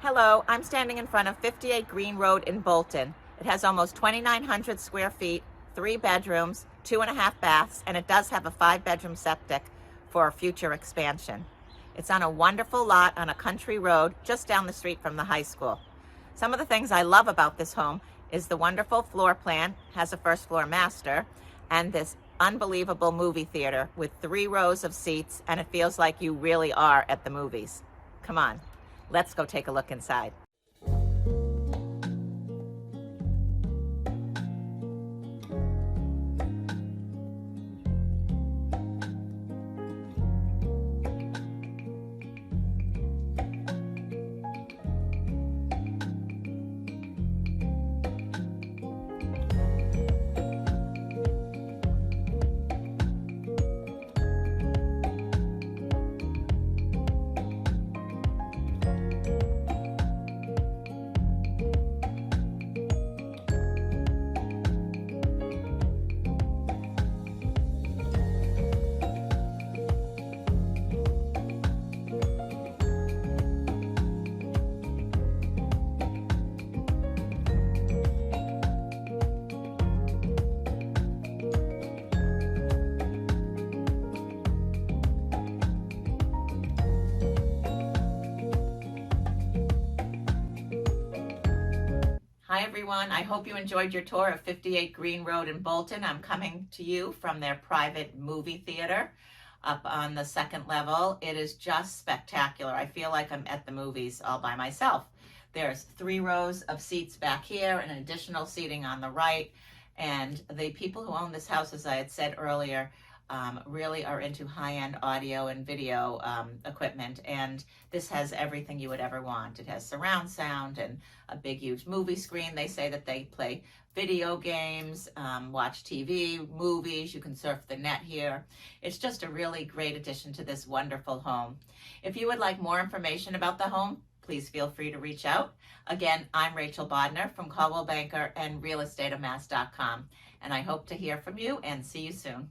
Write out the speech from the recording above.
Hello, I'm standing in front of 58 Green Road in Bolton. It has almost 2,900 square feet, 3 bedrooms, 2.5 baths, and it does have a 5-bedroom septic for future expansion. It's on a wonderful lot on a country road just down the street from the high school. Some of the things I love about this home is the wonderful floor plan, has a first floor master, and this unbelievable movie theater with 3 rows of seats, and it feels like you really are at the movies. Come on. Let's go take a look inside. Hi everyone, I hope you enjoyed your tour of 58 Green Road in Bolton. I'm coming to you from their private movie theater up on the 2nd level. It is just spectacular. I feel like I'm at the movies all by myself. There's 3 rows of seats back here and additional seating on the right. And the people who own this house, as I had said earlier, really are into high-end audio and video equipment, and this has everything you would ever want. It has surround sound and a big huge movie screen. They say that they play video games, watch TV, movies. You can surf the net here. It's just a really great addition to this wonderful home. If you would like more information about the home, please feel free to reach out. Again, I'm Rachel Bodner from Caldwell Banker and realestateofmass.com, and I hope to hear from you and see you soon.